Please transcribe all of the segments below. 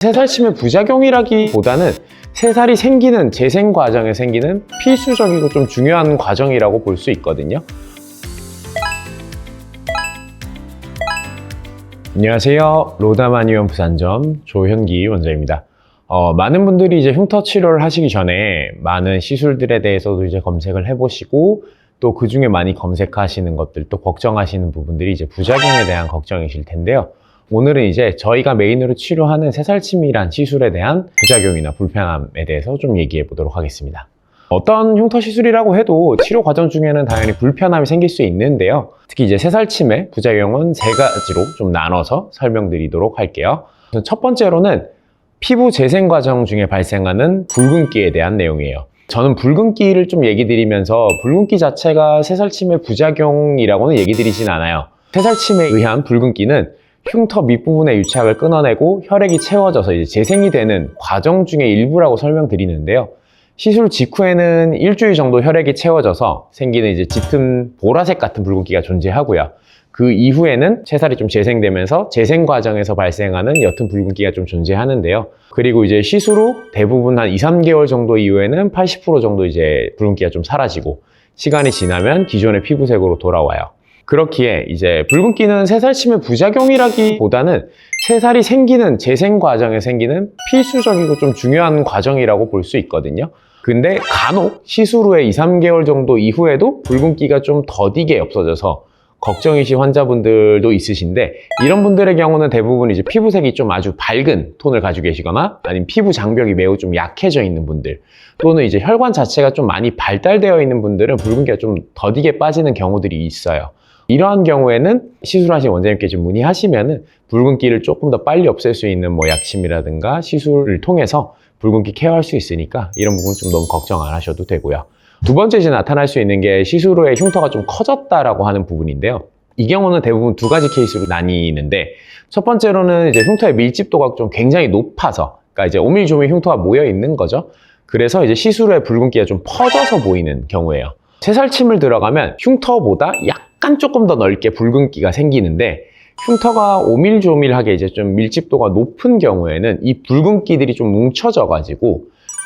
새살침의 부작용이라기보다는 새살이 생기는 재생 과정에 생기는 필수적이고 좀 중요한 과정이라고 볼 수 있거든요. 안녕하세요. 로다마니원 부산점 조현기 원장입니다. 많은 분들이 이제 흉터 치료를 하시기 전에 많은 시술들에 대해서도 이제 검색을 해보시고 또 그 중에 많이 검색하시는 것들 또 걱정하시는 부분들이 이제 부작용에 대한 걱정이실 텐데요. 오늘은 이제 저희가 메인으로 치료하는 새살침이란 시술에 대한 부작용이나 불편함에 대해서 좀 얘기해 보도록 하겠습니다. 어떤 흉터 시술이라고 해도 치료 과정 중에는 당연히 불편함이 생길 수 있는데요. 특히 이제 새살침의 부작용은 세 가지로 좀 나눠서 설명드리도록 할게요. 첫 번째로는 피부 재생 과정 중에 발생하는 붉은기에 대한 내용이에요. 저는 붉은기를 좀 얘기 드리면서 붉은기 자체가 새살침의 부작용이라고는 얘기 드리진 않아요. 새살침에 의한 붉은기는 흉터 밑부분의 유착을 끊어내고 혈액이 채워져서 이제 재생이 되는 과정 중의 일부라고 설명드리는데요. 시술 직후에는 일주일 정도 혈액이 채워져서 생기는 이제 짙은 보라색 같은 붉은기가 존재하고요. 그 이후에는 새살이 좀 재생되면서 재생 과정에서 발생하는 옅은 붉은기가 좀 존재하는데요. 그리고 이제 시술 후 대부분 한 2~3개월 정도 이후에는 80% 정도 이제 붉은기가 좀 사라지고 시간이 지나면 기존의 피부색으로 돌아와요. 그렇기에 이제 붉은기는 새살침의 부작용이라기보다는 새살이 생기는 재생 과정에 생기는 필수적이고 좀 중요한 과정이라고 볼 수 있거든요. 근데 간혹 시술 후에 2~3개월 정도 이후에도 붉은기가 좀 더디게 없어져서 걱정이신 환자분들도 있으신데 이런 분들의 경우는 대부분 이제 피부색이 좀 아주 밝은 톤을 가지고 계시거나 아니면 피부 장벽이 매우 좀 약해져 있는 분들 또는 이제 혈관 자체가 좀 많이 발달되어 있는 분들은 붉은기가 좀 더디게 빠지는 경우들이 있어요. 이러한 경우에는 시술하신 원장님께 좀 문의하시면은 붉은기를 조금 더 빨리 없앨 수 있는 뭐 약침이라든가 시술을 통해서 붉은기 케어할 수 있으니까 이런 부분 좀 너무 걱정 안 하셔도 되고요. 두 번째 이제 나타날 수 있는 게 시술 후에 흉터가 좀 커졌다라고 하는 부분인데요. 이 경우는 대부분 두 가지 케이스로 나뉘는데 첫 번째로는 이제 흉터의 밀집도가 좀 굉장히 높아서 그러니까 이제 오밀조밀 흉터가 모여 있는 거죠. 그래서 이제 시술 후에 붉은기가 좀 퍼져서 보이는 경우예요. 새살침을 들어가면 흉터보다 약간 조금 더 넓게 붉은기가 생기는데 흉터가 오밀조밀하게 이제 좀 밀집도가 높은 경우에는 이 붉은기들이 좀 뭉쳐져 가지고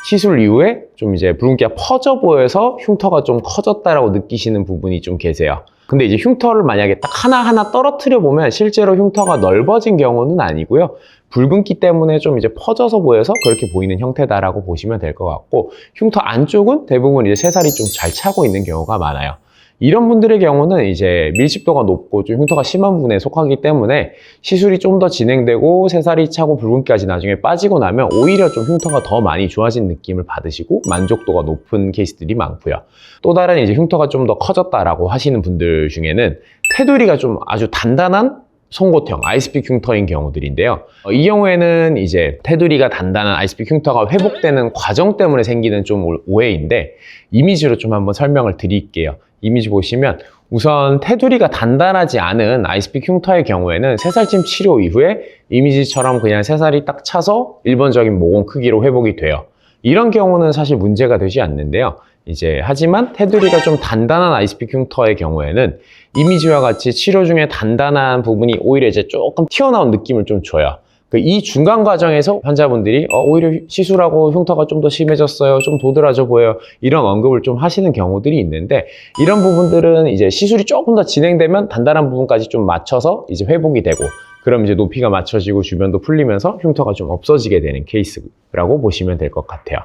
시술 이후에 좀 이제 붉은기가 퍼져 보여서 흉터가 좀 커졌다라고 느끼시는 부분이 좀 계세요. 근데 이제 흉터를 만약에 딱 하나하나 떨어뜨려 보면 실제로 흉터가 넓어진 경우는 아니고요. 붉은기 때문에 좀 이제 퍼져서 보여서 그렇게 보이는 형태다라고 보시면 될 것 같고 흉터 안쪽은 대부분 이제 새살이 좀 잘 차고 있는 경우가 많아요. 이런 분들의 경우는 이제 밀집도가 높고 좀 흉터가 심한 부분에 속하기 때문에 시술이 좀 더 진행되고 새살이 차고 붉은기까지 나중에 빠지고 나면 오히려 좀 흉터가 더 많이 좋아진 느낌을 받으시고 만족도가 높은 케이스들이 많고요. 또 다른 이제 흉터가 좀 더 커졌다라고 하시는 분들 중에는 테두리가 좀 아주 단단한 송곳형 아이스픽 흉터인 경우들인데요. 이 경우에는 이제 테두리가 단단한 아이스픽 흉터가 회복되는 과정 때문에 생기는 좀 오해인데 이미지로 좀 한번 설명을 드릴게요. 이미지 보시면 우선 테두리가 단단하지 않은 아이스픽 흉터의 경우에는 새살침 치료 이후에 이미지처럼 그냥 새살이 딱 차서 일반적인 모공 크기로 회복이 돼요. 이런 경우는 사실 문제가 되지 않는데요. 이제 하지만 테두리가 좀 단단한 아이스픽 흉터의 경우에는 이미지와 같이 치료 중에 단단한 부분이 오히려 이제 조금 튀어나온 느낌을 좀 줘요. 이 중간 과정에서 환자분들이 오히려 시술하고 흉터가 좀 더 심해졌어요, 좀 도드라져 보여요, 이런 언급을 좀 하시는 경우들이 있는데 이런 부분들은 이제 시술이 조금 더 진행되면 단단한 부분까지 좀 맞춰서 이제 회복이 되고 그럼 이제 높이가 맞춰지고 주변도 풀리면서 흉터가 좀 없어지게 되는 케이스라고 보시면 될 것 같아요.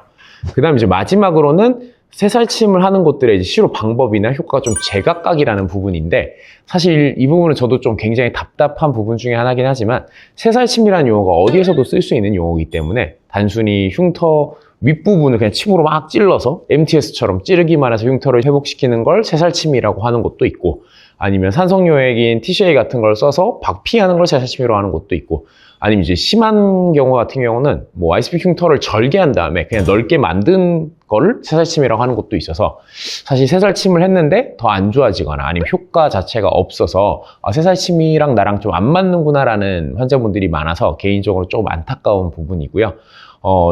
그 다음 이제 마지막으로는 새살침을 하는 곳들의 이제 치료 방법이나 효과가 좀 제각각이라는 부분인데 사실 이 부분은 저도 좀 굉장히 답답한 부분 중에 하나긴 하지만 새살침이라는 용어가 어디에서도 쓸 수 있는 용어이기 때문에 단순히 흉터 윗부분을 그냥 침으로 막 찔러서 MTS처럼 찌르기만 해서 흉터를 회복시키는 걸 새살침이라고 하는 곳도 있고 아니면 산성요액인 TCA 같은 걸 써서 박피하는 걸 새살침이라고 하는 곳도 있고 아니면 이제 심한 경우 같은 경우는 뭐 아이스픽 흉터를 절개한 다음에 그냥 넓게 만든 거를 새살침이라고 하는 곳도 있어서 사실 새살침을 했는데 더 안 좋아지거나 아니면 효과 자체가 없어서 새살침이랑 나랑 좀 안 맞는구나 라는 환자분들이 많아서 개인적으로 조금 안타까운 부분이고요.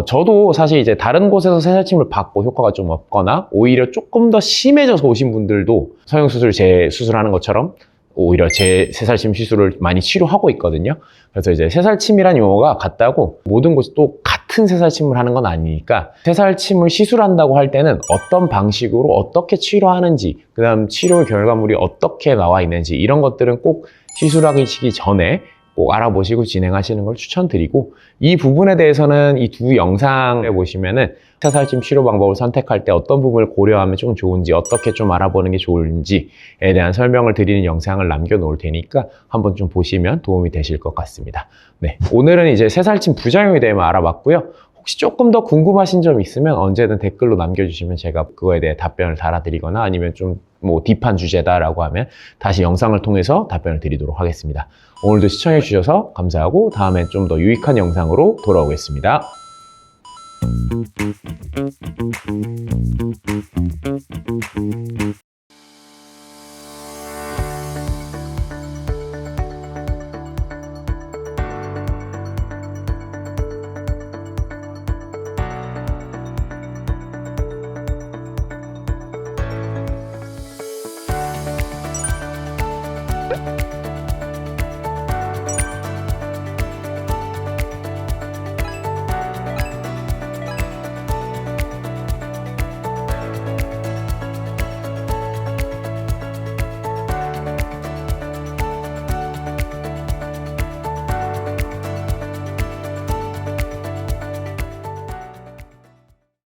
저도 사실 이제 다른 곳에서 새살침을 받고 효과가 좀 없거나 오히려 조금 더 심해져서 오신 분들도 성형수술 재수술하는 것처럼 오히려 제 새살침 시술을 많이 치료하고 있거든요. 그래서 이제 새살침이란 용어가 같다고 모든 곳이 또 같은 새살침을 하는 건 아니니까 새살침을 시술한다고 할 때는 어떤 방식으로 어떻게 치료하는지, 그 다음 치료 결과물이 어떻게 나와 있는지 이런 것들은 꼭 시술하기 전에 꼭 알아보시고 진행하시는 걸 추천드리고, 이 부분에 대해서는 이 두 영상을 보시면은 새살침 치료 방법을 선택할 때 어떤 부분을 고려하면 좀 좋은지, 어떻게 좀 알아보는 게 좋은지에 대한 설명을 드리는 영상을 남겨놓을 테니까 한번 좀 보시면 도움이 되실 것 같습니다. 네, 오늘은 이제 새살침 부작용에 대해 알아봤고요. 혹시 조금 더 궁금하신 점 있으면 언제든 댓글로 남겨주시면 제가 그거에 대해 답변을 달아드리거나, 아니면 좀 뭐 딥한 주제다라고 하면 다시 영상을 통해서 답변을 드리도록 하겠습니다. 오늘도 시청해 주셔서 감사하고, 다음엔 좀 더 유익한 영상으로 돌아오겠습니다.